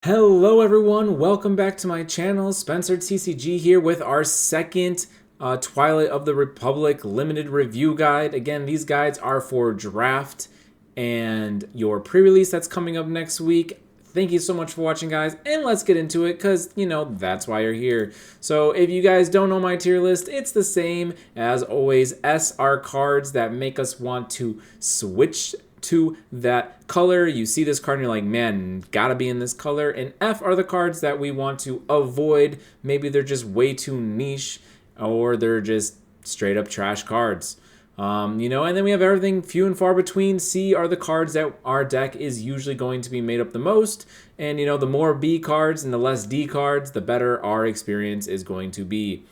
Hello everyone, welcome back to my channel. Spencer TCG here with our second Twilight of the Republic limited review guide. Again, these guides are for draft and your pre-release that's coming up next week. Thank you so much for watching, guys, and let's get into it because, that's why you're here. So if you guys don't know my tier list, it's the same as always. S are cards that make us want to switch to that color. You see this card and you're like, man, gotta be in this color. And F are the cards that we want to avoid. Maybe they're just way too niche or they're just straight up trash cards. And then we have everything few and far between. C are the cards that our deck is usually going to be made up the most. And, the more B cards and the less D cards, the better our experience is going to be.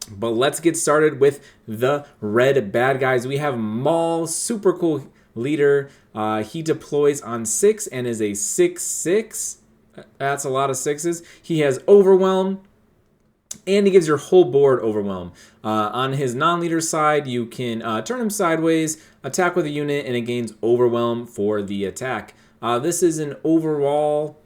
But let's get started with the red bad guys. We have Maul, super cool leader. He deploys on 6 and is a 6/6. That's a lot of sixes. He has Overwhelm, and he gives your whole board Overwhelm. On his non-leader side, you can turn him sideways, attack with a unit, and it gains Overwhelm for the attack. This is an overall,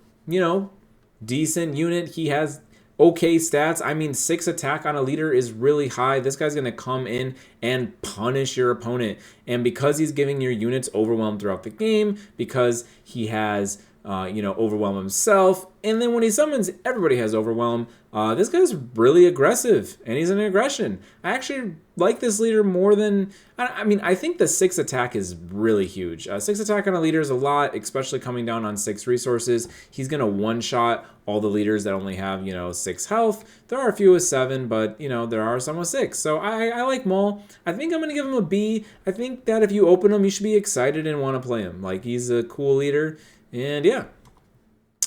decent unit. He has okay stats. I mean, 6 attack on a leader is really high. This guy's going to come in and punish your opponent. And because he's giving your units Overwhelm throughout the game, because he has, Overwhelm himself, and then when he summons, everybody has Overwhelm. This guy's really aggressive, and he's an aggression. I actually like this leader more than... I think the 6 attack is really huge. 6 attack on a leader is a lot, especially coming down on 6 resources. He's going to one-shot all the leaders that only have, 6 health. There are a few with 7, but, there are some with 6. So I like Maul. I think I'm going to give him a B. I think that if you open him, you should be excited and want to play him. Like, he's a cool leader. And yeah.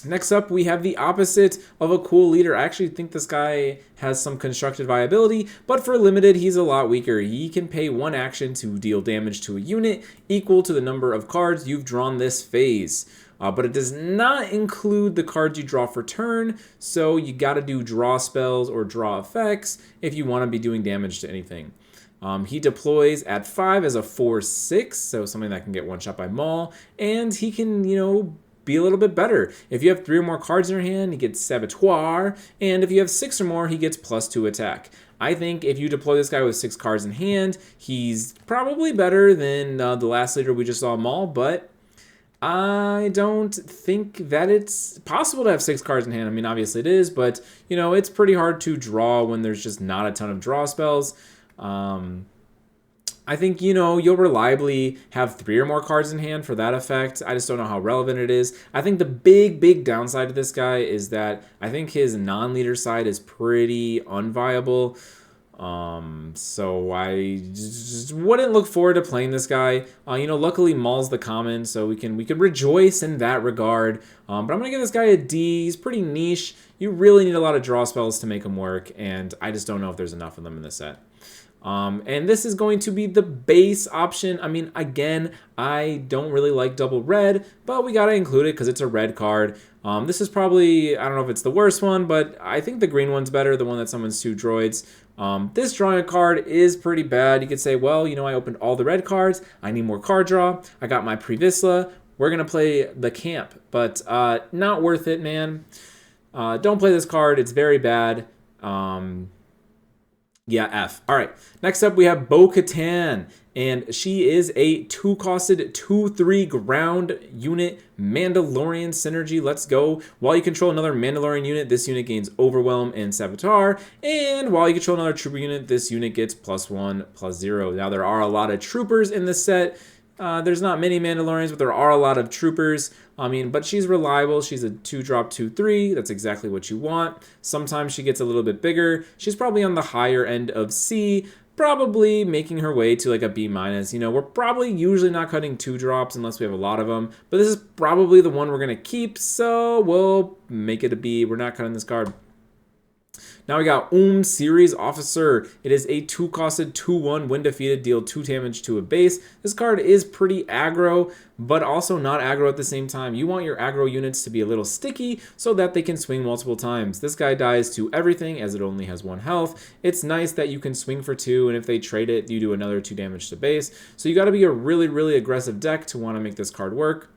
Next up, we have the opposite of a cool leader. I actually think this guy has some constructed viability, but for limited, he's a lot weaker. He can pay 1 action to deal damage to a unit equal to the number of cards you've drawn this phase. But it does not include the cards you draw for turn, so you gotta do draw spells or draw effects if you want to be doing damage to anything. He deploys at 5 as a 4/6, so something that can get one shot by Maul, and he can, be a little bit better. If you have 3 or more cards in your hand, he gets Saboteur, and if you have 6 or more, he gets +2 attack. I think if you deploy this guy with 6 cards in hand, he's probably better than the last leader we just saw, Maul, but I don't think that it's possible to have 6 cards in hand. I mean, obviously it is, but, it's pretty hard to draw when there's just not a ton of draw spells. I think, you'll reliably have 3 or more cards in hand for that effect. I just don't know how relevant it is. I think the big downside to this guy is that I think his non-leader side is pretty unviable. So I just wouldn't look forward to playing this guy. Luckily Maul's the common, so we could rejoice in that regard. But I'm gonna give this guy a D. He's pretty niche. You really need a lot of draw spells to make him work, and I just don't know if there's enough of them in this set. And this is going to be the base option. I mean, again, I don't really like double red, but we gotta include it because it's a red card. This is probably, I don't know if it's the worst one, but I think the green one's better, the one that summons 2 droids. This drawing a card is pretty bad. You could say, well, I opened all the red cards. I need more card draw. I got my Previsla. We're going to play the camp, but not worth it, man. Don't play this card. It's very bad. Yeah, F. All right. Next up, we have Bo-Katan, and she is a 2-costed 2/3 ground unit Mandalorian synergy. Let's go. While you control another Mandalorian unit, this unit gains Overwhelm and Saboteur, and while you control another trooper unit, this unit gets +1/+0. Now, there are a lot of troopers in this set. There's not many Mandalorians, but there are a lot of troopers. But she's reliable. She's a 2-drop 2/3. That's exactly what you want. Sometimes she gets a little bit bigger. She's probably on the higher end of C, probably making her way to like a B-. We're probably usually not cutting 2-drops unless we have a lot of them, but this is probably the one we're going to keep, so we'll make it a B. We're not cutting this card. Now we got Series Officer. It is a 2-costed 2/1. When defeated, deal 2 damage to a base. This card is pretty aggro, but also not aggro at the same time. You want your aggro units to be a little sticky so that they can swing multiple times. This guy dies to everything as it only has 1 health. It's nice that you can swing for 2, and if they trade it, you do another 2 damage to base. So you got to be a really, really aggressive deck to want to make this card work.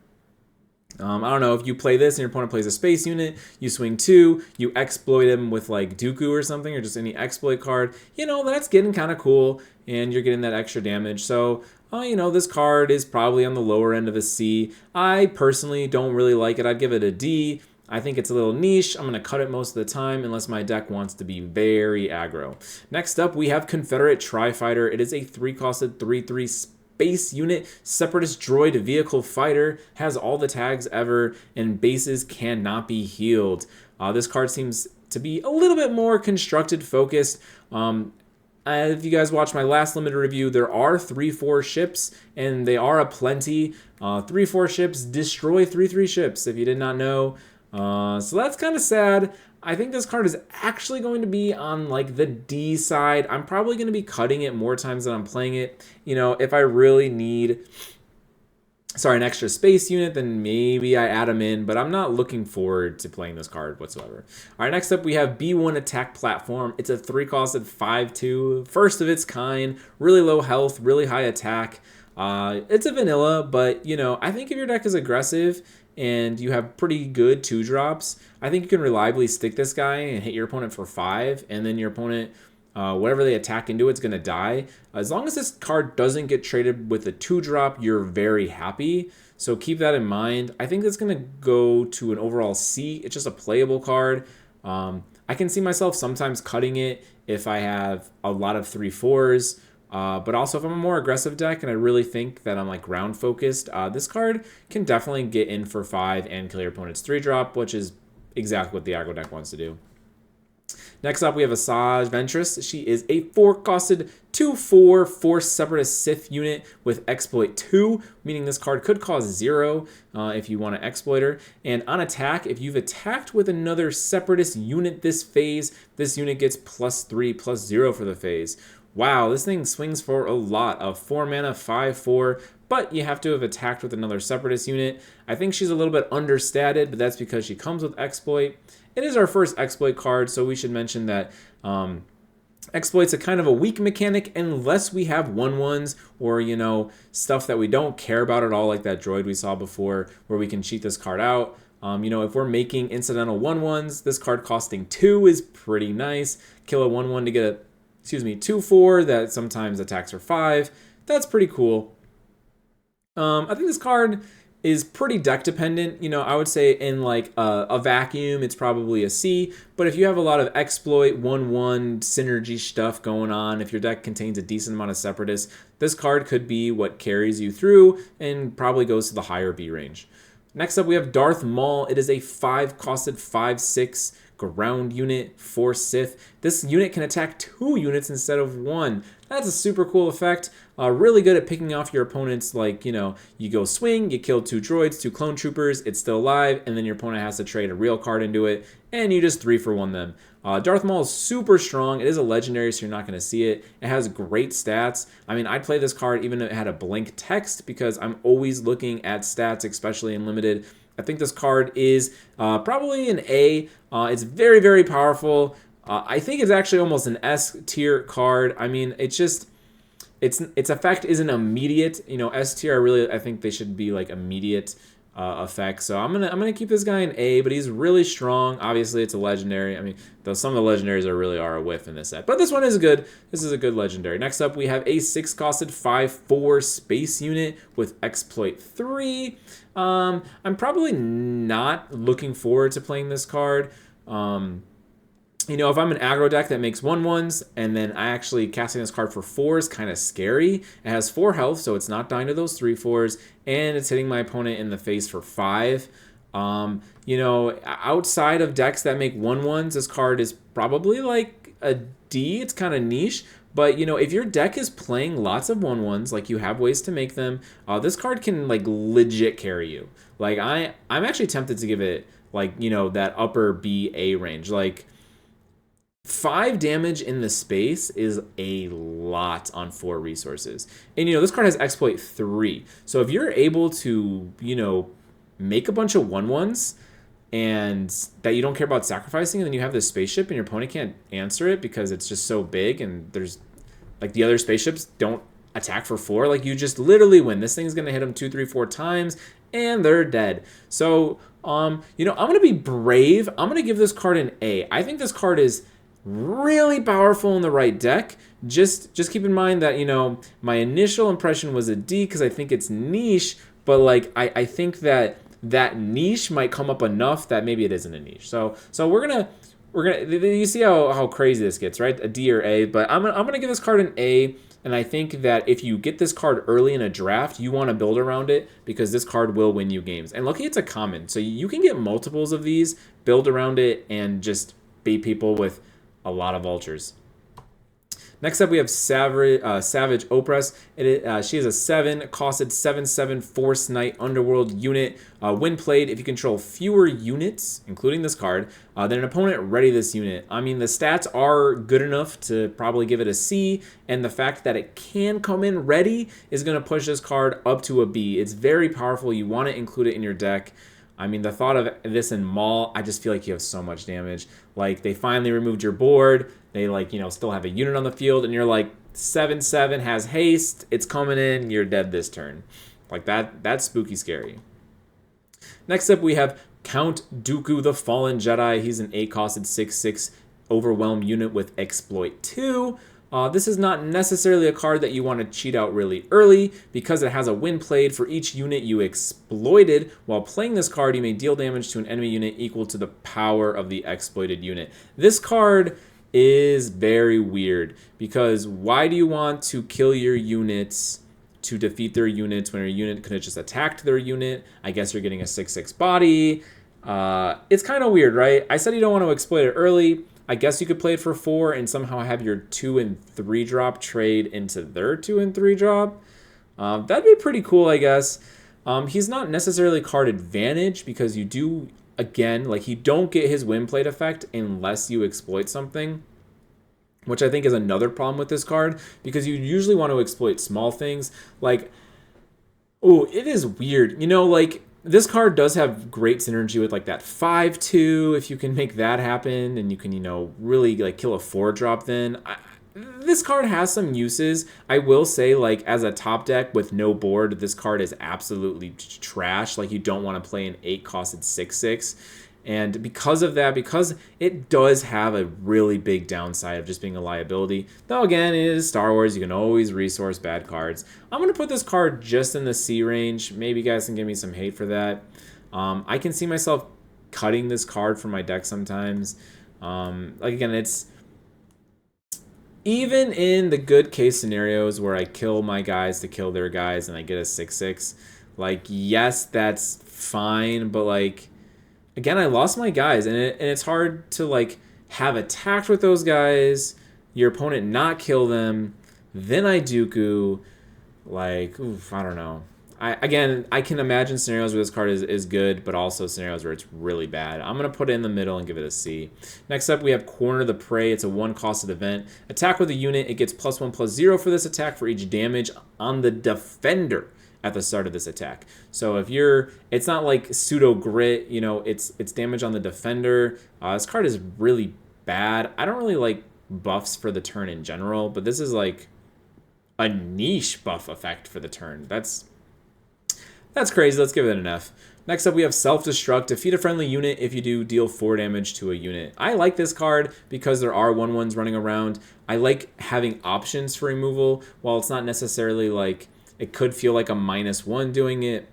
I don't know, if you play this and your opponent plays a space unit, you swing 2, you exploit him with like Dooku or something, or just any exploit card, that's getting kind of cool, and you're getting that extra damage. So, this card is probably on the lower end of a C. I personally don't really like it. I'd give it a D. I think it's a little niche. I'm going to cut it most of the time unless my deck wants to be very aggro. Next up, we have Confederate Tri-Fighter. It is a 3-costed 3/3 space unit, separatist droid vehicle fighter, has all the tags ever, and bases cannot be healed. This card seems to be a little bit more constructed focused. If you guys watched my last limited review, there are 3/4 ships, and they are a plenty. 3/4 ships destroy 3/3 ships, if you did not know. So that's kind of sad. I think this card is actually going to be on like the D side. I'm probably going to be cutting it more times than I'm playing it. If I really need an extra space unit, then maybe I add them in, but I'm not looking forward to playing this card whatsoever. All right, next up we have B1 Attack Platform. It's a 3-costed 5/2, first of its kind, really low health, really high attack. It's a vanilla, but I think if your deck is aggressive and you have pretty good 2-drops, I think you can reliably stick this guy and hit your opponent for 5, and then your opponent, whatever they attack into, it's going to die. As long as this card doesn't get traded with a 2-drop, you're very happy. So keep that in mind. I think that's going to go to an overall C. It's just a playable card. I can see myself sometimes cutting it if I have a lot of 3/4s. But also if I'm a more aggressive deck and I really think that I'm like ground focused, this card can definitely get in for 5 and kill your opponent's 3-drop, which is exactly what the aggro deck wants to do. Next up, we have Asajj Ventress. She is a 4-costed 2/4 Force Separatist Sith unit with Exploit 2, meaning this card could cost 0 if you want to exploit her. And on attack, if you've attacked with another Separatist unit this phase, this unit gets +3/+0 for the phase. Wow, this thing swings for a lot of 4 mana, 5/4, but you have to have attacked with another Separatist unit. I think she's a little bit understated, but that's because she comes with Exploit. It is our first Exploit card, so we should mention that Exploit's a kind of a weak mechanic unless we have 1/1s or, stuff that we don't care about at all, like that droid we saw before, where we can cheat this card out. If we're making incidental 1/1s, this card costing 2 is pretty nice. Kill a 1/1 to get a 2/4 that sometimes attacks for 5. That's pretty cool. I think this card is pretty deck dependent. I would say in like a vacuum, it's probably a C. But if you have a lot of exploit 1/1 synergy stuff going on, if your deck contains a decent amount of Separatists, this card could be what carries you through and probably goes to the higher B range. Next up, we have Darth Maul. It is a 5-costed 5/6 ground unit for Sith. This unit can attack 2 units instead of 1. That's a super cool effect. Really good at picking off your opponent's, you go swing, you kill 2 droids, 2 clone troopers, it's still alive, and then your opponent has to trade a real card into it, and you just 3-for-1 them. Darth Maul is super strong. It is a legendary, so you're not going to see it. It has great stats. I mean, I'd play this card even if it had a blank text because I'm always looking at stats, especially in Limited. I think this card is probably an A. It's very, very powerful. I think it's actually almost an S tier card. I mean, it's just its effect isn't immediate. S tier, I think they should be like immediate effects. So I'm gonna keep this guy in A, but he's really strong. Obviously, it's a legendary. I mean, though some of the legendaries are a whiff in this set, but this one is good. This is a good legendary. Next up, we have a 6-costed 5/4 space unit with Exploit 3. I'm probably not looking forward to playing this card. If I'm an aggro deck that makes 1/1s and then I actually casting this card for 4 is kind of scary. It has 4 health, so it's not dying to those 3/4s, and it's hitting my opponent in the face for 5. Outside of decks that make 1/1s, this card is probably like a D. It's kind of niche. But, if your deck is playing lots of 1/1s, like you have ways to make them, this card can like legit carry you. Like I'm actually tempted to give it like, that upper B, A range. Like 5 damage in the space is a lot on 4 resources. And, this card has Exploit 3. So if you're able to, make a bunch of 1/1s and that you don't care about sacrificing, and then you have this spaceship and your opponent can't answer it because it's just so big and there's, like, the other spaceships don't attack for 4, like, you just literally win. This thing's going to hit them 2, 3, 4 times, and they're dead. So, you know, I'm going to be brave. I'm going to give this card an A. I think this card is really powerful in the right deck. Just keep in mind that, you know, my initial impression was a D because I think it's niche, but like I think that that niche might come up enough that maybe it isn't a niche. So we're gonna you see how crazy this gets, right? A D or A, but I'm gonna give this card an A. And I think that if you get this card early in a draft, you want to build around it because this card will win you games. And lucky it's a common, so you can get multiples of these, build around it, and just beat people with a lot of vultures. Next up, we have Savage Opress. She is a 7, costed 7/7 Force Knight Underworld unit. When played, if you control fewer units, including this card, then an opponent ready this unit. I mean, the stats are good enough to probably give it a C, and the fact that it can come in ready is going to push this card up to a B. It's very powerful. You want to include it in your deck. I mean, the thought of this in Maul, I just feel like you have so much damage. Like, they finally removed your board. They, like, you know, still have a unit on the field, and you're like, 7/7 has haste. It's coming in. You're dead this turn. Like, that's spooky scary. Next up, we have Count Dooku the Fallen Jedi. He's an 8-costed 6/6 Overwhelm unit with Exploit 2. This is not necessarily a card that you want to cheat out really early because it has a when played. For each unit you exploited while playing this card, you may deal damage to an enemy unit equal to the power of the exploited unit. This card is very weird because why do you want to kill your units to defeat their units when your unit could have just attacked their unit? I guess you're getting a 6/6 body. It's kind of weird, right? I said you don't want to exploit it early. I guess you could play it for 4 and somehow have your 2 and 3 drop trade into their 2 and 3 drop. That'd be pretty cool, I guess. He's not necessarily card advantage because you do, again, like you don't get his win plate effect unless you exploit something, which I think is another problem with this card because you usually want to exploit small things. Like, oh, it is weird. You know, like, this card does have great synergy with like that 5/2 if you can make that happen and you can, you know, really like kill a 4-drop then. This card has some uses. I will say, like, as a top deck with no board, this card is absolutely trash. Like, you don't want to play an 8-costed 6/6. And because of that, because it does have a really big downside of just being a liability, though again, it is Star Wars, you can always resource bad cards. I'm going to put this card just in the C range. Maybe you guys can give me some hate for that. I can see myself cutting this card from my deck sometimes. Like, again, it's even in the good case scenarios where I kill my guys to kill their guys and I get a 6/6, like, yes, that's fine, but like, again, I lost my guys, and it's hard to like have attacked with those guys, your opponent not kill them, then I Dooku. Like, oof, I don't know. I can imagine scenarios where this card is good, but also scenarios where it's really bad. I'm going to put it in the middle and give it a C. Next up, we have Corner the Prey. It's a 1-costed event. Attack with a unit. It gets +1/+0 for this attack for each damage on the defender at the start of this attack. So if it's not like pseudo grit, you know, it's damage on the defender. This card is really bad. I don't really like buffs for the turn in general, but this is like a niche buff effect for the turn. That's crazy. Let's give it an F. Next up, we have Self-Destruct. Defeat a friendly unit if you do deal 4 damage to a unit. I like this card because there are 1/1s running around. I like having options for removal. While it's not necessarily like, it could feel like a -1 doing it.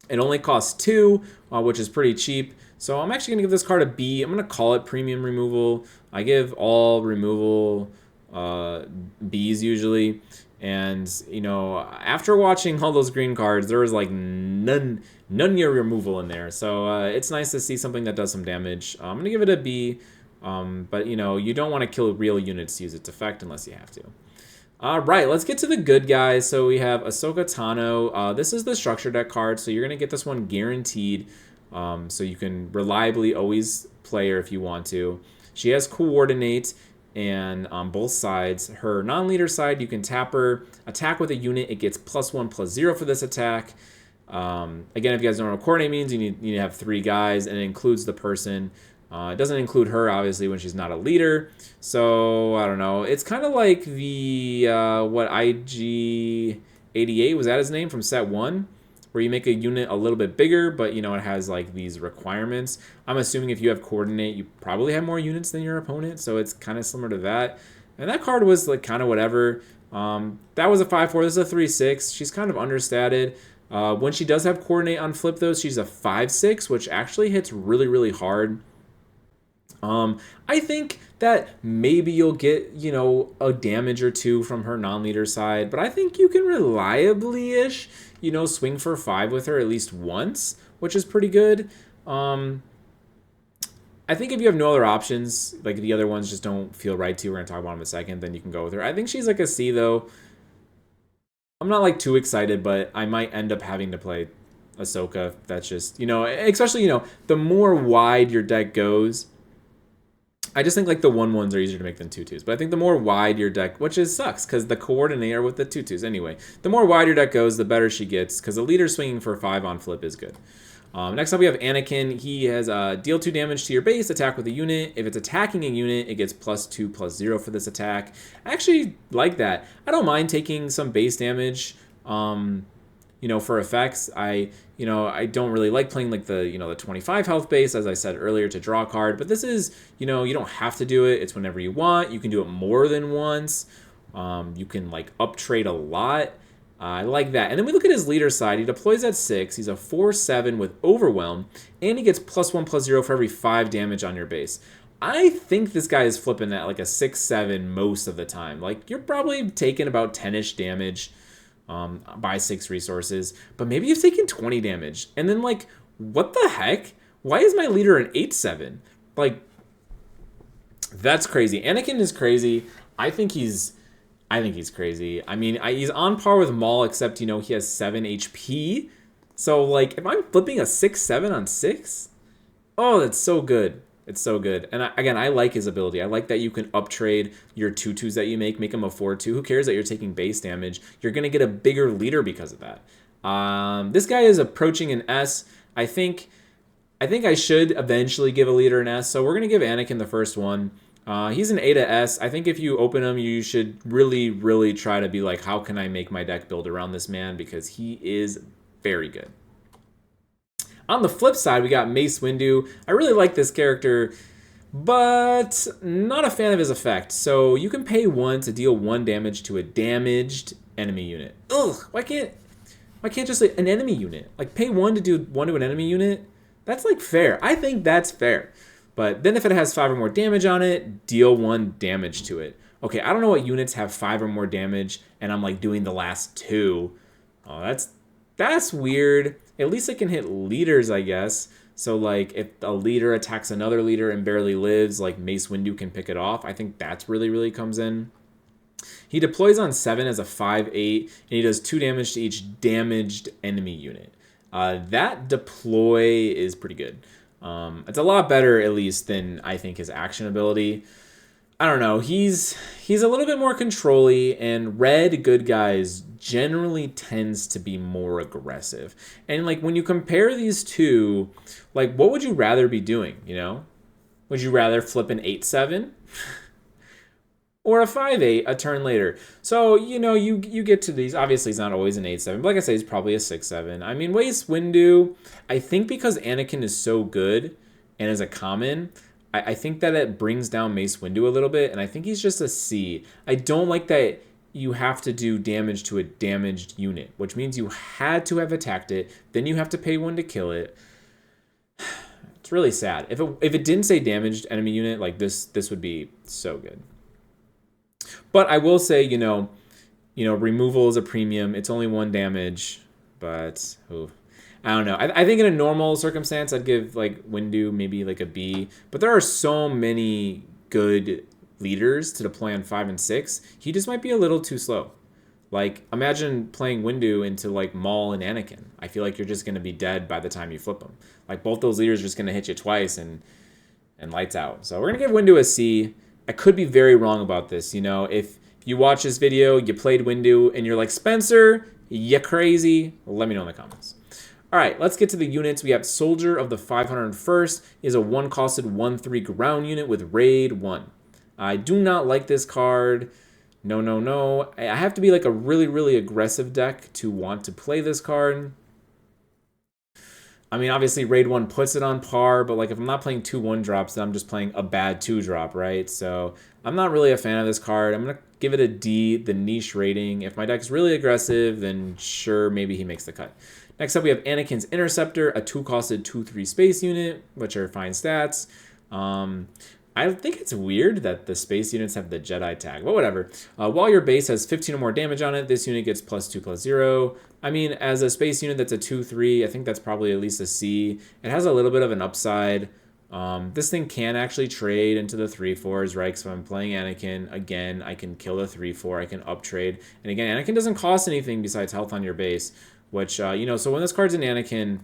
It only costs 2, which is pretty cheap. So I'm actually going to give this card a B. I'm going to call it premium removal. I give all removal Bs usually. And, you know, after watching all those green cards, there was like none near removal in there. So it's nice to see something that does some damage. I'm going to give it a B. But, you know, you don't want to kill real units to use its effect unless you have to. All right, let's get to the good guys. So we have Ahsoka Tano. This is the structure deck card, so you're going to get this one guaranteed. So you can reliably always play her if you want to. She has Coordinate, and on both sides. Her non-leader side, you can tap her, attack with a unit. It gets +1/+0 for this attack. Again, if you guys don't know what Coordinate means, you need to have 3 guys, and it includes the person. It doesn't include her, obviously, when she's not a leader. So, I don't know. It's kind of like the, IG-88, was that his name, from set 1? where you make a unit a little bit bigger, but you know, it has like these requirements. I'm assuming if you have coordinate, you probably have more units than your opponent, so it's kind of similar to that. And that card was like kind of whatever. That was a 5/4. This is a 3/6. She's kind of understated. When she does have coordinate on flip, though, she's a 5/6, which actually hits really, really hard. I think that maybe you'll get, you know, a damage or two from her non-leader side, but I think you can reliably-ish, you know, swing for 5 with her at least once, which is pretty good. I think if you have no other options, like the other ones just don't feel right to you, we're going to talk about them in a second, then you can go with her. I think she's like a C, though. I'm not like too excited, but I might end up having to play Ahsoka. That's just, you know, especially, you know, the more wide your deck goes, I just think like the 1/1s are easier to make than 2/2s. But I think the more wide your deck, which is sucks because the coordinator with the 2/2s anyway, the more wide your deck goes, the better she gets because the leader swinging for 5 on flip is good. Next up, we have Anakin. He has deal 2 damage to your base, attack with a unit. If it's attacking a unit, it gets +2/+0 for this attack. I actually like that. I don't mind taking some base damage, you know, for effects. I don't really like playing like the, you know, the 25 health base, as I said earlier, to draw a card. But this is, you know, you don't have to do it. It's whenever you want. You can do it more than once. You can like up trade a lot. I like that. And then we look at his leader side. He deploys at 6. He's a 4/7 with Overwhelm. And he gets +1/+0 for every 5 damage on your base. I think this guy is flipping at like a 6/7 most of the time. Like, you're probably taking about 10-ish damage by 6 resources. But maybe you've taken 20 damage. And then, like, what the heck? Why is my leader an 8/7? Like, that's crazy. Anakin is crazy. I think he's crazy. I mean, he's on par with Maul, except, you know, he has 7 HP. So, like, if I'm flipping a 6/7 on 6, oh, that's so good. It's so good. And again, I like his ability. I like that you can uptrade your 2/2s that you make him a 4/2. Who cares that you're taking base damage? You're going to get a bigger leader because of that. This guy is approaching an S. I think I should eventually give a leader an S. So we're going to give Anakin the first one. He's an A to S. I think if you open him, you should really, really try to be like, how can I make my deck build around this man? Because he is very good. On the flip side, we got Mace Windu. I really like this character, but not a fan of his effect. So you can pay 1 to deal 1 damage to a damaged enemy unit. Ugh, why can't just say an enemy unit? Like, pay 1 to do 1 to an enemy unit? That's like fair. I think that's fair. But then if it has 5 or more damage on it, deal 1 damage to it. Okay, I don't know what units have 5 or more damage, and I'm like doing the last 2. Oh, that's weird. At least it can hit leaders, I guess. So, like, if a leader attacks another leader and barely lives, like, Mace Windu can pick it off. I think that's really, really comes in. He deploys on 7 as a 5/8, and he does 2 damage to each damaged enemy unit. That deploy is pretty good. It's a lot better, at least, than I think his action ability. I don't know. He's a little bit more control-y, and red good guys generally tends to be more aggressive. And like when you compare these two, like what would you rather be doing, you know? Would you rather flip an 8/7 or a 5/8 a turn later? So, you know, you get to these. Obviously, it's not always an 8/7, but like I say, it's probably a 6/7. I mean, Mace Windu, I think because Anakin is so good and is a common, I think that it brings down Mace Windu a little bit, and I think he's just a C. I don't like that you have to do damage to a damaged unit, which means you had to have attacked it, then you have to pay 1 to kill it. It's really sad. If it didn't say damaged enemy unit, like this would be so good. But I will say, you know, removal is a premium. It's only 1 damage, but I don't know. I think in a normal circumstance, I'd give like Windu maybe like a B. But there are so many good leaders to deploy on 5 and 6. He just might be a little too slow. Like, imagine playing Windu into like Maul and Anakin. I feel like you're just going to be dead by the time you flip them. Like, both those leaders are just going to hit you twice and lights out. So we're going to give Windu a C. I could be very wrong about this. You know, if you watch this video, you played Windu, and you're like, Spencer, you crazy, let me know in the comments. All right, let's get to the units. We have Soldier of the 501st is a 1-costed 1/3 ground unit with Raid 1. I do not like this card. No. I have to be like a really, really aggressive deck to want to play this card. I mean, obviously, Raid 1 puts it on par, but like if I'm not playing two 1-drops, then I'm just playing a bad 2-drop, right? So I'm not really a fan of this card. I'm going to give it a D, the niche rating. If my deck's really aggressive, then sure, maybe he makes the cut. Next up, we have Anakin's Interceptor, a 2-costed 2/3 space unit, which are fine stats. I think it's weird that the space units have the Jedi tag, but whatever. While your base has 15 or more damage on it, this unit gets +2/+0. I mean, as a space unit that's a 2/3, I think that's probably at least a C. It has a little bit of an upside. This thing can actually trade into the 3/4s, right? So if I'm playing Anakin, again, I can kill the 3/4, I can uptrade. And again, Anakin doesn't cost anything besides health on your base, which, so when this card's in Anakin,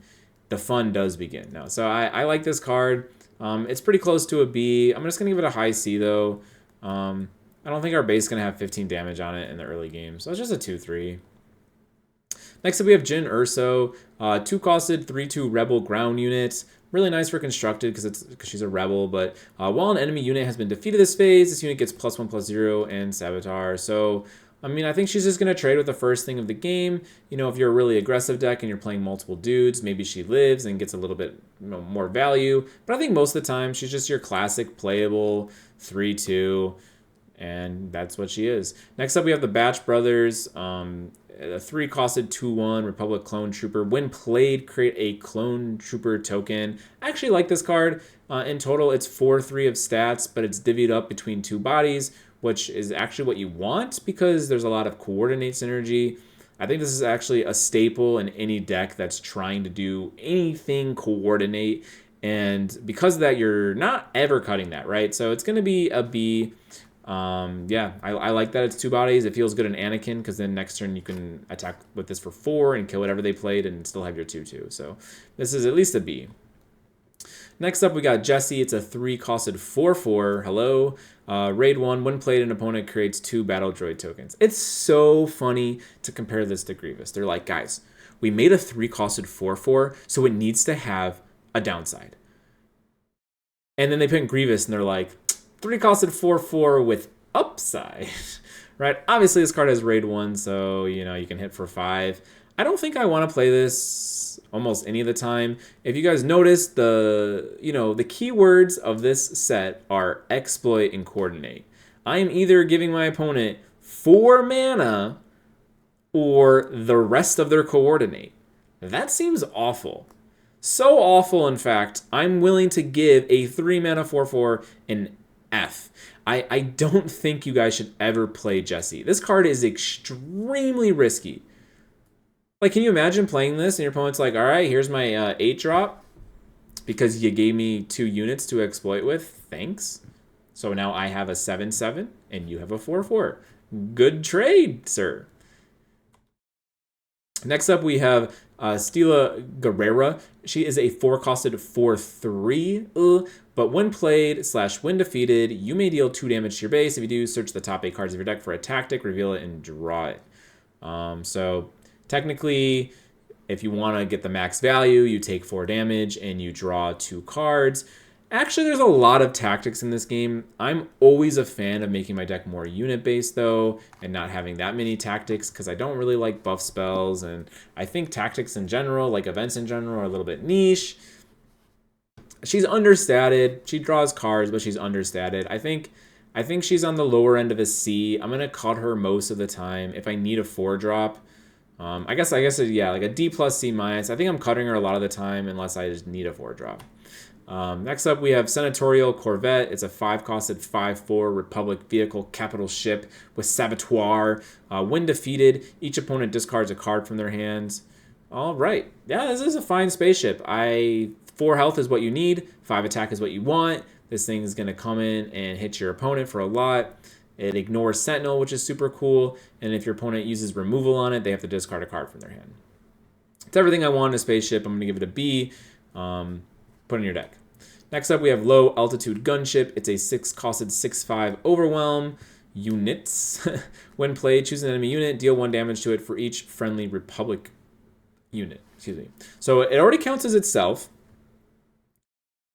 the fun does begin. Now, so I like this card. It's pretty close to a B. I'm just going to give it a high C, though. I don't think our base is going to have 15 damage on it in the early game, so it's just a 2/3. Next up, we have Jyn Erso, 2-costed 3/2 Rebel ground unit. Really nice for constructed because she's a rebel, but while an enemy unit has been defeated this phase, this unit gets +1/+0 and Saboteur. So, I mean, I think she's just going to trade with the first thing of the game. You know, if you're a really aggressive deck and you're playing multiple dudes, maybe she lives and gets a little bit more value. But I think most of the time, she's just your classic playable 3/2, and that's what she is. Next up, we have the Batch Brothers. A 3-costed 2/1 Republic Clone Trooper. When played, create a Clone Trooper token. I actually like this card. In total, it's 4/3 of stats, but it's divvied up between two bodies, which is actually what you want because there's a lot of coordinate synergy. I think this is actually a staple in any deck that's trying to do anything coordinate. And because of that, you're not ever cutting that, right? So it's going to be a B. Yeah, I like that it's two bodies. It feels good in Anakin because then next turn you can attack with this for 4 and kill whatever they played and still have your 2/2. So this is at least a B. Next up, we got Jesse. It's a 3-costed 4/4. Hello. Raid 1. When played, an opponent creates 2 battle droid tokens. It's so funny to compare this to Grievous. They're like, guys, we made a 3-costed 4/4, so it needs to have a downside. And then they put in Grievous, and they're like, 3-costed 4/4 with upside, right? Obviously, this card has Raid 1, so, you can hit for 5. I don't think I want to play this almost any of the time. If you guys notice, the keywords of this set are exploit and coordinate. I am either giving my opponent 4 mana or the rest of their coordinate. That seems awful. So awful, in fact, I'm willing to give a 3-mana 4/4 an F. I don't think you guys should ever play Jesse. This card is extremely risky. Like, can you imagine playing this and your opponent's like, all right, here's my 8-drop because you gave me 2 units to exploit with. Thanks. So now I have a 7/7 and you have a 4/4. Good trade, sir. Next up, we have Stila Guerrera. She is a 4-costed 4/3, but when played / when defeated, you may deal 2 damage to your base. If you do, search the top 8 cards of your deck for a tactic, reveal it, and draw it. So technically, if you want to get the max value, you take 4 damage and you draw 2 cards. Actually, there's a lot of tactics in this game. I'm always a fan of making my deck more unit-based, though, and not having that many tactics, because I don't really like buff spells, and I think tactics in general, like events in general, are a little bit niche. She's understated. She draws cards, but she's understated. I think she's on the lower end of a C. I'm going to cut her most of the time. If I need a 4-drop, I guess, yeah, like a D plus C minus. I think I'm cutting her a lot of the time unless I just need a 4-drop. Next up, we have Senatorial Corvette. It's a 5-costed 5/4 Republic vehicle capital ship with Saboteur. When defeated, each opponent discards a card from their hands. All right. Yeah, this is a fine spaceship. 4 health is what you need. 5 attack is what you want. This thing is going to come in and hit your opponent for a lot. It ignores Sentinel, which is super cool. And if your opponent uses removal on it, they have to discard a card from their hand. It's everything I want in a spaceship. I'm going to give it a B. Put in your deck. Next up, we have Low Altitude Gunship. It's a 6-costed 6/5 Overwhelm units. When played, choose an enemy unit, deal 1 damage to it for each friendly Republic unit. Excuse me. So it already counts as itself.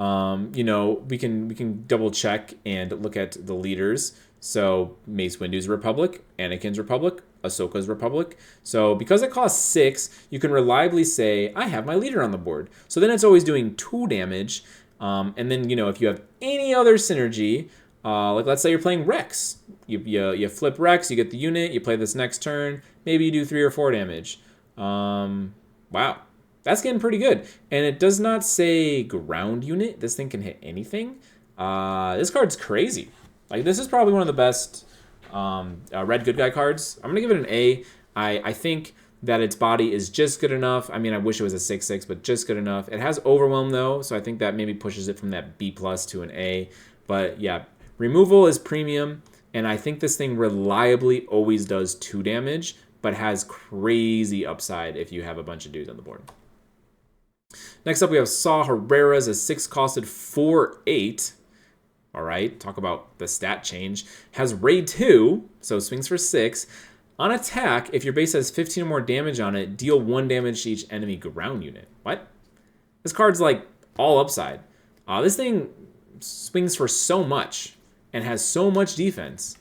You know, we can double check and look at the leaders. So Mace Windu's Republic, Anakin's Republic, Ahsoka's Republic. So because it costs 6, you can reliably say, I have my leader on the board. So then it's always doing 2 damage. And then, you know, if you have any other synergy, like let's say you're playing Rex. You flip Rex, you get the unit, you play this next turn, maybe you do 3 or 4 damage. Wow. That's getting pretty good. And it does not say ground unit. This thing can hit anything. This card's crazy. Like, this is probably one of the best red good guy cards. I'm going to give it an A. I think that its body is just good enough. I mean, I wish it was a 6/6, but just good enough. It has Overwhelm, though, so I think that maybe pushes it from that B+ to an A. But, yeah, removal is premium, and I think this thing reliably always does 2 damage, but has crazy upside if you have a bunch of dudes on the board. Next up, we have Saw Gerrera's a 6-costed 4/8. All right, talk about the stat change. Has Raid 2, so swings for 6. On attack, if your base has 15 or more damage on it, deal 1 damage to each enemy ground unit. What? This card's like all upside. This thing swings for so much and has so much defense.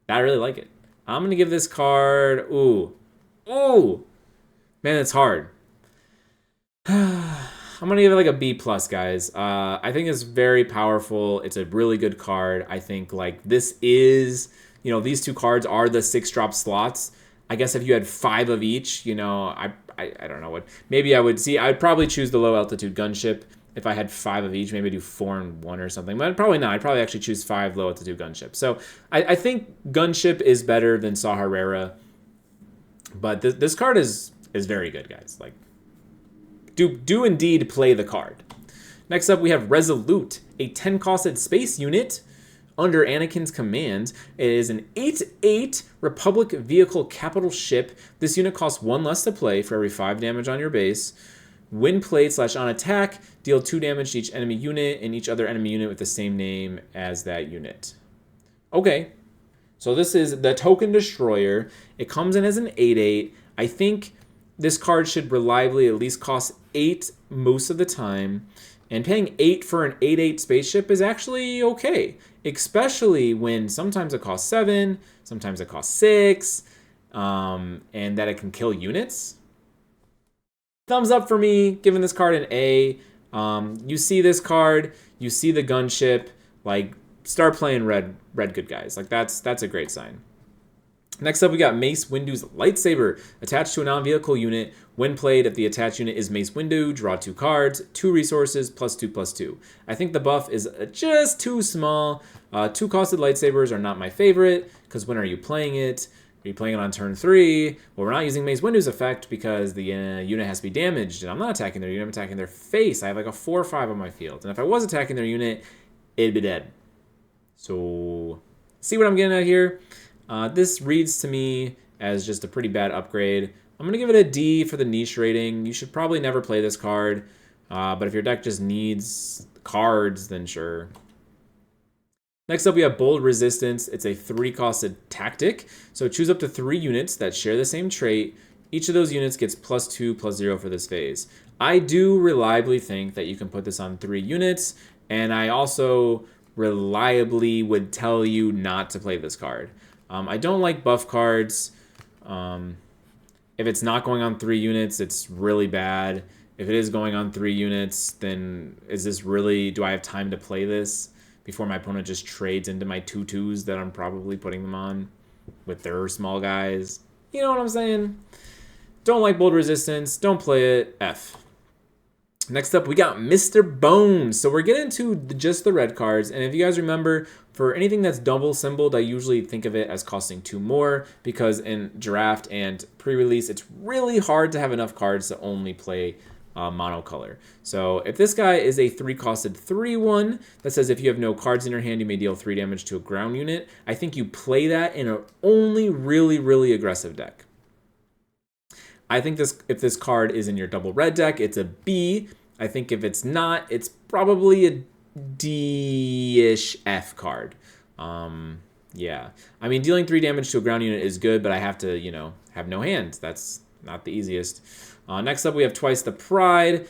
I really like it. I'm going to give this card... Ooh. Man, it's hard. I'm going to give it like a B+, guys. I think it's very powerful. It's a really good card. I think like this is, you know, these 2 cards are the 6-drop slots. I guess if you had 5 of each, you know, I don't know what. Maybe I would see. I'd probably choose the low altitude gunship if I had 5 of each. Maybe do 4 and 1 or something. But probably not. I'd probably actually choose 5 low altitude gunship. So I think gunship is better than Saw Gerrera. But this card is very good, guys. Like, do indeed play the card. Next up, we have Resolute, a 10-costed space unit under Anakin's command. It is an 8/8 Republic vehicle capital ship. This unit costs 1 less to play for every 5 damage on your base. When played / on attack, deal 2 damage to each enemy unit and each other enemy unit with the same name as that unit. Okay, so this is the Token Destroyer. It comes in as an 8/8. I think this card should reliably at least cost 8 most of the time. And paying 8 for an 8/8 spaceship is actually okay. Especially when sometimes it costs 7, sometimes it costs 6, and that it can kill units. Thumbs up for me, giving this card an A. You see this card, you see the gunship, like, start playing red good guys. Like, that's a great sign. Next up, we got Mace Windu's Lightsaber, attached to a non-vehicle unit. When played, if the attached unit is Mace Windu, draw 2 cards, 2 resources, +2/+2. I think the buff is just too small. 2-costed lightsabers are not my favorite, because when are you playing it? Are you playing it on turn 3? Well, we're not using Mace Windu's effect because the unit has to be damaged, and I'm not attacking their unit, I'm attacking their face. I have like a 4/5 on my field, and if I was attacking their unit, it'd be dead. So, see what I'm getting at here? This reads to me as just a pretty bad upgrade. I'm going to give it a D for the niche rating. You should probably never play this card, but if your deck just needs cards, then sure. Next up, we have Bold Resistance. It's a 3-costed tactic. So choose up to 3 units that share the same trait. Each of those units gets +2/+0 for this phase. I do reliably think that you can put this on 3 units, and I also reliably would tell you not to play this card. I don't like buff cards. If it's not going on 3 units, it's really bad. If it is going on 3 units, then is this really... Do I have time to play this before my opponent just trades into my 2/2s that I'm probably putting them on with their small guys? You know what I'm saying? Don't like Bold Resistance. Don't play it. F. Next up, we got Mr. Bones. So we're getting to just the red cards. And if you guys remember, for anything that's double symboled, I usually think of it as costing 2 more because in draft and pre-release, it's really hard to have enough cards to only play monocolor. So if this guy is a 3-costed 3/1 that says if you have no cards in your hand, you may deal 3 damage to a ground unit, I think you play that in an only really aggressive deck. I think if this card is in your double red deck, it's a B. I think if it's not, it's probably a D-ish F card. Yeah. I mean, dealing 3 damage to a ground unit is good, but I have to, you know, have no hand. That's not the easiest. Next up, we have Twice the Pride.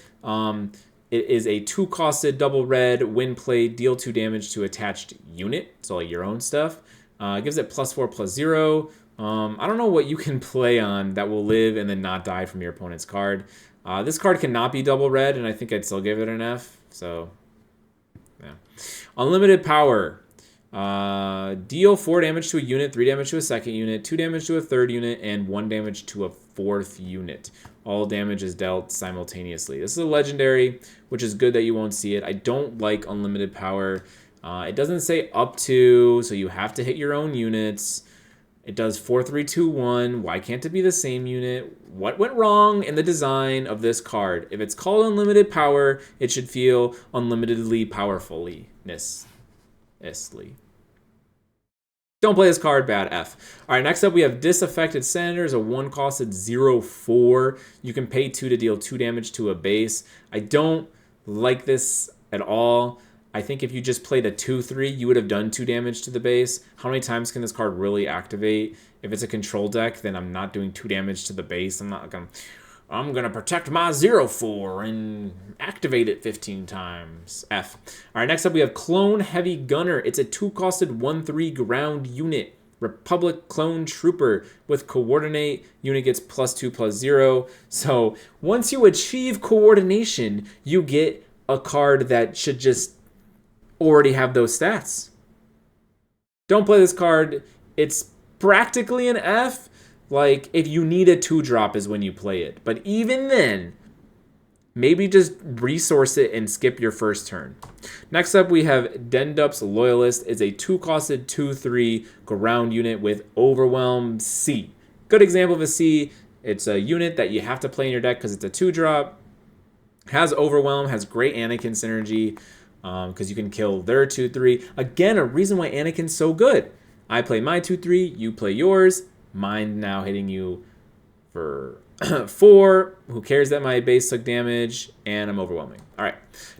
It is a 2-costed double red. When played, deal 2 damage to attached unit, so like your own stuff. Gives it +4/+0. I don't know what you can play on that will live and then not die from your opponent's card. This card cannot be double red, and I think I'd still give it an F. So, yeah. Unlimited power. Deal 4 damage to a unit, 3 damage to a second unit, 2 damage to a third unit, and 1 damage to a fourth unit. All damage is dealt simultaneously. This is a legendary, which is good that you won't see it. I don't like unlimited power. It doesn't say up to, so you have to hit your own units. It does 4, 3, 2, 1. Why can't it be the same unit? What went wrong in the design of this card? If it's called unlimited power, it should feel unlimitedly powerfulness. Don't play this card, bad F. All right, next up we have Disaffected Senators, a 1-costed 0/4. You can pay 2 to deal 2 damage to a base. I don't like this at all. I think if you just played a 2/3, you would have done 2 damage to the base. How many times can this card really activate? If it's a control deck, then I'm not doing 2 damage to the base. I'm gonna protect my 0/4 and activate it 15 times. F. All right, next up we have Clone Heavy Gunner. It's a 2-costed 1/3 ground unit. Republic Clone Trooper with Coordinate. Unit gets +2/+0. So once you achieve coordination, you get a card that should just already have those stats. Don't play this card. It's practically an F. Like, if you need a 2-drop is when you play it. But even then, maybe just resource it and skip your first turn. Next up, we have Dendup's Loyalist. It's a 2-costed 2/3 ground unit with Overwhelm C. Good example of a C. It's a unit that you have to play in your deck because it's a 2-drop. Has Overwhelm, has great Anakin synergy because you can kill their 2/3. Again, a reason why Anakin's so good. I play my 2/3, you play yours. Mine now hitting you for 4. Who cares that my base took damage? And I'm overwhelming. All right.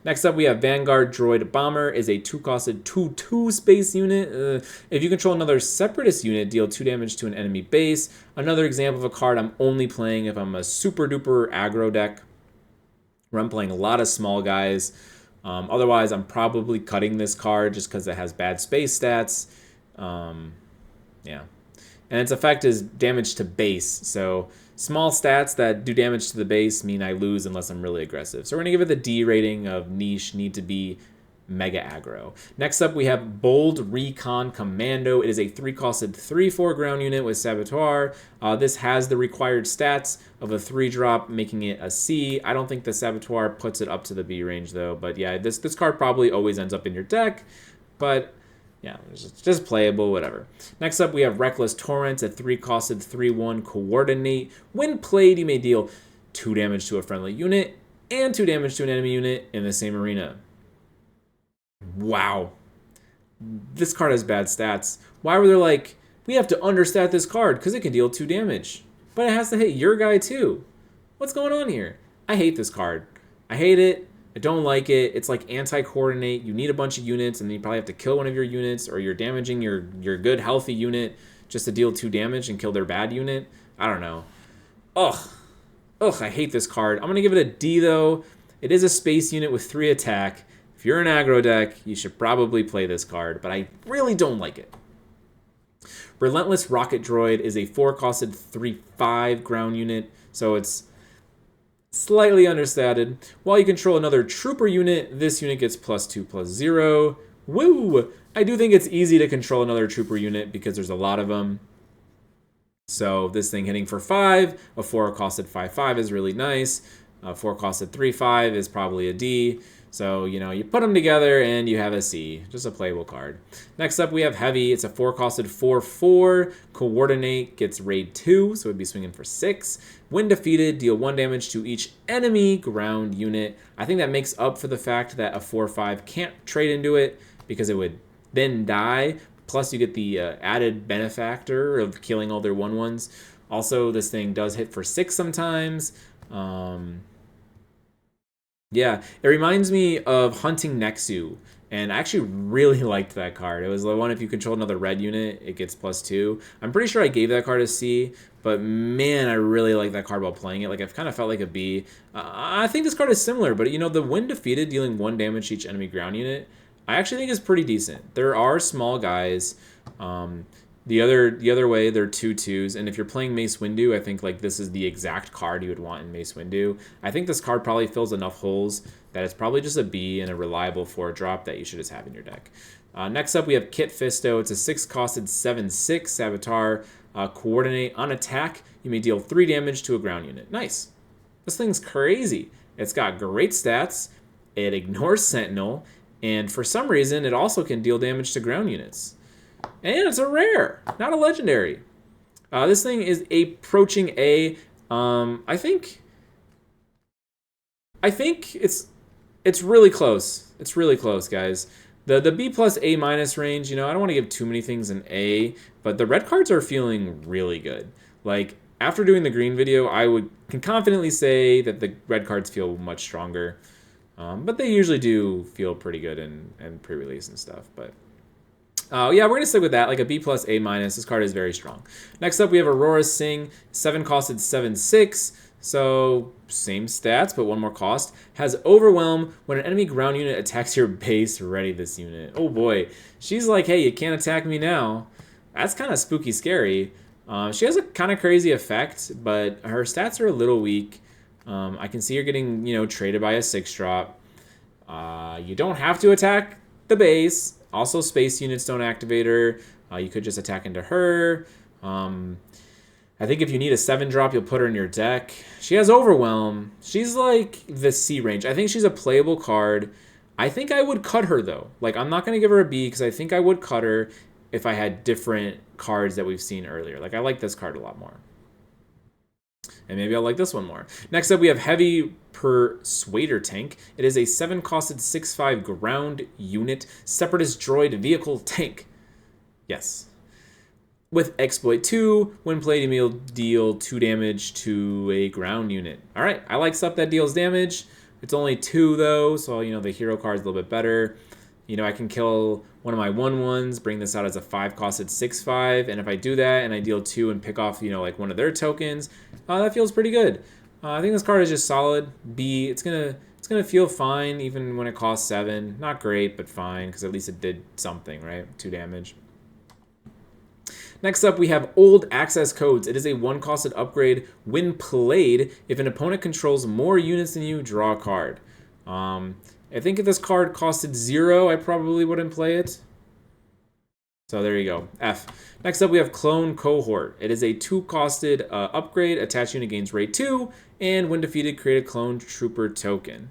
Next up, we have Vanguard Droid Bomber. Is a 2-costed 2/2 space unit. If you control another Separatist unit, deal 2 damage to an enemy base. Another example of a card I'm only playing if I'm a super duper aggro deck, where I'm playing a lot of small guys. Otherwise, I'm probably cutting this card just because it has bad space stats. Yeah. And its effect is damage to base. So small stats that do damage to the base mean I lose unless I'm really aggressive. So we're going to give it the D rating of niche, need to be mega aggro. Next up, we have Bold Recon Commando. It is a 3-costed 3/4 ground unit with Saboteur. This has the required stats of a 3-drop, making it a C. I don't think the Saboteur puts it up to the B range, though. But yeah, this card probably always ends up in your deck. But yeah, it's just playable, whatever. Next up, we have Reckless Torrent, a 3-costed 3/1 Coordinate. When played, you may deal 2 damage to a friendly unit and 2 damage to an enemy unit in the same arena. Wow. This card has bad stats. Why were they like, we have to understat this card because it can deal 2 damage. But it has to hit your guy too. What's going on here? I hate this card. I hate it. I don't like it. It's like anti-coordinate. You need a bunch of units, and then you probably have to kill one of your units, or you're damaging your good, healthy unit just to deal 2 damage and kill their bad unit. I don't know. Ugh, I hate this card. I'm going to give it a D, though. It is a space unit with 3 attack. If you're an aggro deck, you should probably play this card, but I really don't like it. Relentless Rocket Droid is a 4-costed 3/5 ground unit, so it's slightly understated. While you control another trooper unit, this unit gets +2/+0. Woo! I do think it's easy to control another trooper unit because there's a lot of them. So this thing hitting for 5, a 4-costed 5/5 is really nice. A 4-costed 3/5 is probably a D. So, you know, you put them together and you have a C. Just a playable card. Next up, we have Heavy. It's a 4-costed 4/4. Coordinate gets raid 2, so it'd be swinging for 6. When defeated, deal 1 damage to each enemy ground unit. I think that makes up for the fact that a 4/5 can't trade into it because it would then die. Plus, you get the added benefactor of killing all their 1/1s. Also, this thing does hit for 6 sometimes. Yeah, it reminds me of Hunting Nexu, and I actually really liked that card. It was the one if you control another red unit, it gets +2. I'm pretty sure I gave that card a C, but man, I really like that card while playing it. Like I've kind of felt like a B. I think this card is similar, but you know the when defeated, dealing 1 damage to each enemy ground unit, I actually think is pretty decent. There are small guys. Um, the other way, they're 2/2s, and if you're playing Mace Windu, I think like this is the exact card you would want in Mace Windu. I think this card probably fills enough holes that it's probably just a B and a reliable 4-drop that you should just have in your deck. Next up, we have Kit Fisto. It's a 6-costed 7/6 Savitar. Coordinate on attack. You may deal 3 damage to a ground unit. Nice. This thing's crazy. It's got great stats. It ignores Sentinel, and for some reason, it also can deal damage to ground units. And it's a rare, not a legendary. This thing is approaching A. I think it's really close. It's really close, guys. The B plus A minus range, you know, I don't want to give too many things an A, but the red cards are feeling really good. Like after doing the green video, can confidently say that the red cards feel much stronger. But they usually do feel pretty good in pre-release and stuff. But yeah, we're going to stick with that, like a B plus A minus. This card is very strong. Next up, we have Aurora Singh, 7-costed 7/6. So same stats, but 1 more cost. Has Overwhelm. When an enemy ground unit attacks your base, ready this unit. Oh boy. She's like, hey, you can't attack me now. That's kind of spooky scary. She has a kind of crazy effect, but her stats are a little weak. I can see her getting, you know, traded by a 6-drop. You don't have to attack the base. Also, space units don't activate her. You could just attack into her. I think if you need a 7-drop, you'll put her in your deck. She has Overwhelm. She's like the C range. I think she's a playable card. I think I would cut her, though. Like, I'm not going to give her a B because I think I would cut her if I had different cards that we've seen earlier. Like, I like this card a lot more. And maybe I'll like this one more. Next up, we have Heavy Persuader Tank. It is a 7-costed 6/5 ground unit, Separatist droid vehicle tank. Yes. With Exploit 2, when played, you may deal 2 damage to a ground unit. All right, I like stuff that deals damage. It's only 2, though, so, you know, the hero card's a little bit better. You know, I can kill one of my 1/1s, bring this out as a 5-costed 6/5, and if I do that and I deal 2 and pick off, you know, like one of their tokens, that feels pretty good. I think this card is just solid. B. It's gonna feel fine even when it costs 7. Not great, but fine, because at least it did something, right? 2 damage. Next up, we have Old Access Codes. It is a 1-costed upgrade. When played, if an opponent controls more units than you, draw a card. I think if this card costed 0, I probably wouldn't play it. So there you go. F. Next up, we have Clone Cohort. It is a 2-costed upgrade. Attach unit gains rate 2, and when defeated, create a Clone Trooper token.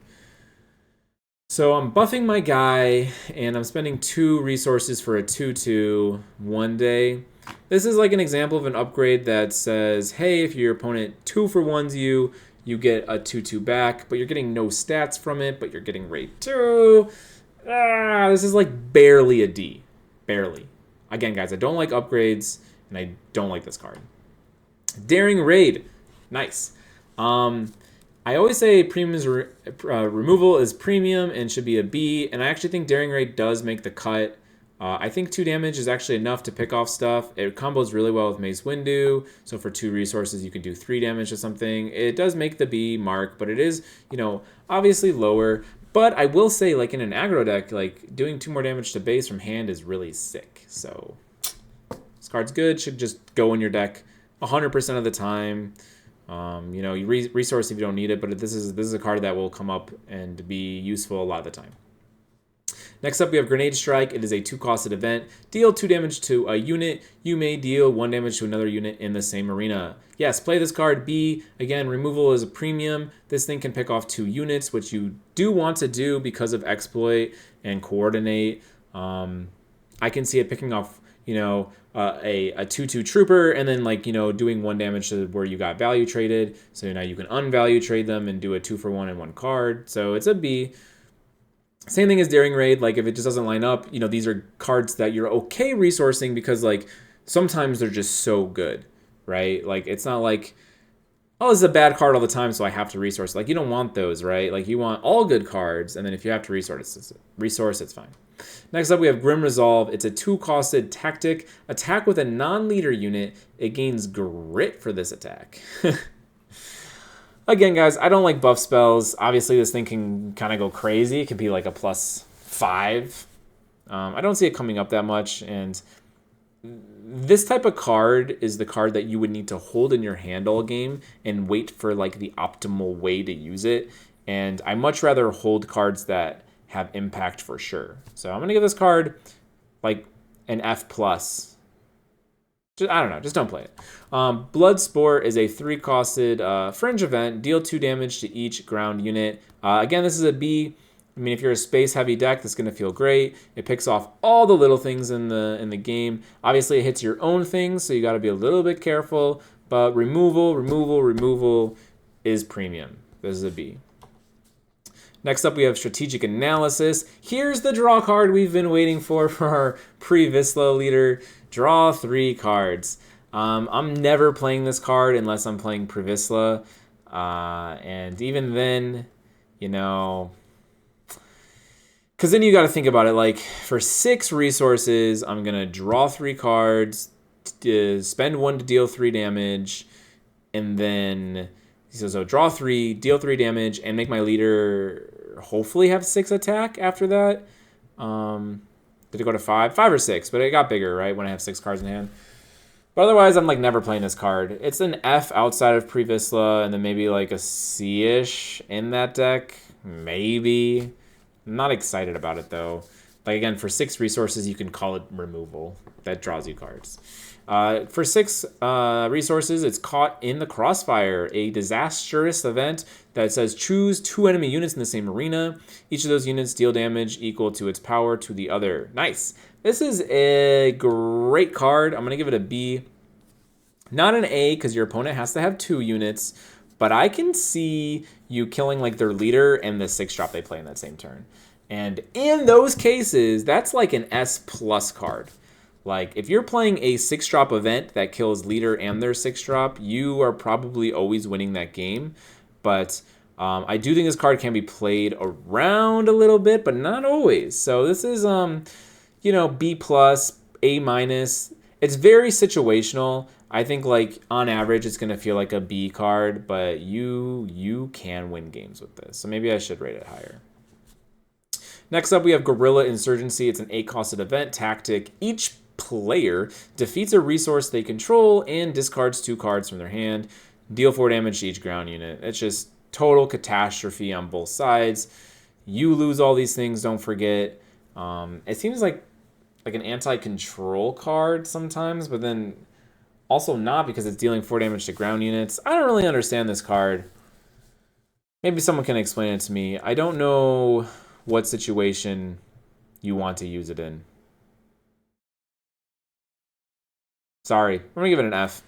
So I'm buffing my guy, and I'm spending 2 resources for a 2/2 one day. This is like an example of an upgrade that says, hey, if your opponent 2-for-1s you get a 2/2 back, but you're getting no stats from it, but you're getting rate 2. This is like barely a D. Barely. Again, guys, I don't like upgrades, and I don't like this card. Daring Raid. Nice. I always say premium removal is premium and should be a B, and I actually think Daring Raid does make the cut. I think 2 damage is actually enough to pick off stuff. It combos really well with Mace Windu, so for 2 resources you can do 3 damage to something. It does make the B mark, but it is, you know, obviously lower. But I will say, like in an aggro deck, like doing 2 more damage to base from hand is really sick. So this card's good. Should just go in your deck 100% of the time. You know, you resource if you don't need it, but this is a card that will come up and be useful a lot of the time. Next up, we have Grenade Strike. It is a 2-costed event. Deal 2 damage to a unit. You may deal 1 damage to another unit in the same arena. Yes, play this card. B, again, removal is a premium. This thing can pick off 2 units, which you do want to do because of Exploit and Coordinate. I can see it picking off, you know, a 2/2 trooper, and then, like, you know, doing 1 damage to where you got value traded. So now you can unvalue trade them and do a 2-for-1 and 1 card. So it's a B. Same thing as Daring Raid. Like, if it just doesn't line up, you know, these are cards that you're okay resourcing because, like, sometimes they're just so good, right? Like, it's not like oh, this is a bad card all the time, so I have to resource. Like, you don't want those, right? Like, you want all good cards, and then if you have to resource, it's fine. Next up, we have Grim Resolve. It's a 2-costed tactic. Attack with a non-leader unit. It gains grit for this attack. Again, guys, I don't like buff spells. Obviously, this thing can kind of go crazy. It could be like a +5. I don't see it coming up that much, and this type of card is the card that you would need to hold in your hand all game and wait for like the optimal way to use it. And I much rather hold cards that have impact for sure. So I'm gonna give this card like an F+. I don't know, just don't play it. Blood Sport is a 3-costed fringe event. Deal 2 damage to each ground unit. Again, this is a B. I mean, if you're a space-heavy deck, that's going to feel great. It picks off all the little things in the game. Obviously, it hits your own things, so you got to be a little bit careful. But removal is premium. This is a B. Next up, we have Strategic Analysis. Here's the draw card we've been waiting for our pre-Vizsla leader. Draw 3 cards. I'm never playing this card unless I'm playing pre-Vizsla. And even then, you know... Because then you got to think about it, like, for 6 resources, I'm going to draw 3 cards, spend 1 to deal 3 damage, and then, so draw 3, deal 3 damage, and make my leader hopefully have 6 attack after that. Did it go to 5? 5 or 6, but it got bigger, right, when I have 6 cards in hand. But otherwise, I'm, like, never playing this card. It's an F outside of pre-Vizsla, and then maybe, like, a C-ish in that deck. Maybe. I'm not excited about it, though. Like, again, for 6 resources, you can call it removal. That draws you cards. For 6 resources, it's Caught in the Crossfire, a disastrous event that says choose 2 enemy units in the same arena. Each of those units deal damage equal to its power to the other. Nice. This is a great card. I'm going to give it a B. Not an A, because your opponent has to have 2 units. But I can see you killing like their leader and the 6-drop they play in that same turn. And in those cases, that's like an S+ card. Like, if you're playing a 6-drop event that kills leader and their 6-drop, you are probably always winning that game. But I do think this card can be played around a little bit, but not always. So this is, you know, B+, A-. It's very situational. I think, like, on average, it's going to feel like a B card, but you can win games with this. So maybe I should rate it higher. Next up, we have Guerrilla Insurgency. It's an 8-costed event tactic. Each player defeats a resource they control and discards 2 cards from their hand. Deal 4 damage to each ground unit. It's just total catastrophe on both sides. You lose all these things, don't forget. It seems like an anti-control card sometimes, but then also not, because it's dealing 4 damage to ground units. I don't really understand this card. Maybe someone can explain it to me. I don't know what situation you want to use it in. Sorry, I'm going to give it an F.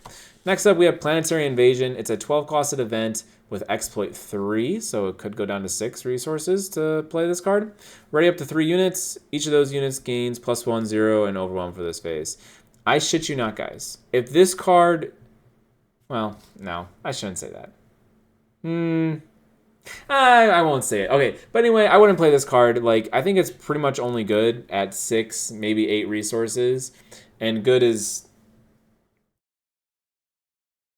Next up, we have Planetary Invasion. It's a 12-costed event with Exploit 3, so it could go down to 6 resources to play this card. Ready up to 3 units. Each of those units gains +1, 0, and Overwhelm for this phase. I shit you not, guys. If this card... Well, no, I shouldn't say that. I won't say it. Okay, but anyway, I wouldn't play this card. Like, I think it's pretty much only good at 6, maybe 8 resources. And good is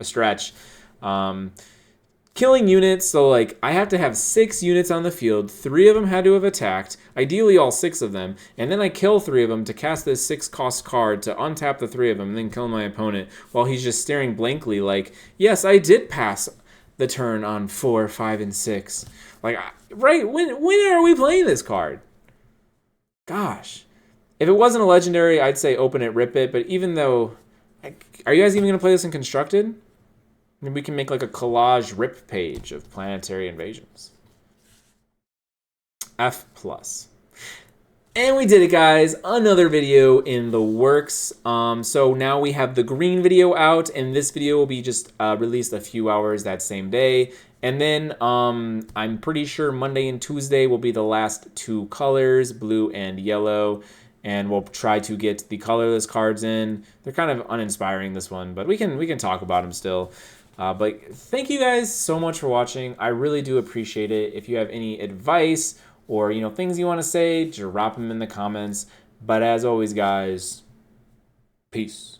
a stretch. Killing units, so like I have to have 6 units on the field, 3 of them had to have attacked, ideally all 6 of them, and then I kill 3 of them to cast this 6-cost card to untap the 3 of them and then kill my opponent while he's just staring blankly like, yes, I did pass the turn on 4, 5, and 6. Like, right, when are we playing this card? Gosh. If it wasn't a legendary, I'd say open it, rip it, but even though, are you guys even going to play this in Constructed? Maybe we can make like a collage rip page of Planetary Invasions. F+. And we did it, guys. Another video in the works. So now we have the green video out, and this video will be just released a few hours that same day. And then I'm pretty sure Monday and Tuesday will be the last 2 colors, blue and yellow. And we'll try to get the colorless cards in. They're kind of uninspiring, this one, but we can talk about them still. But thank you guys so much for watching. I really do appreciate it. If you have any advice or things you want to say, drop them in the comments. But as always, guys, peace.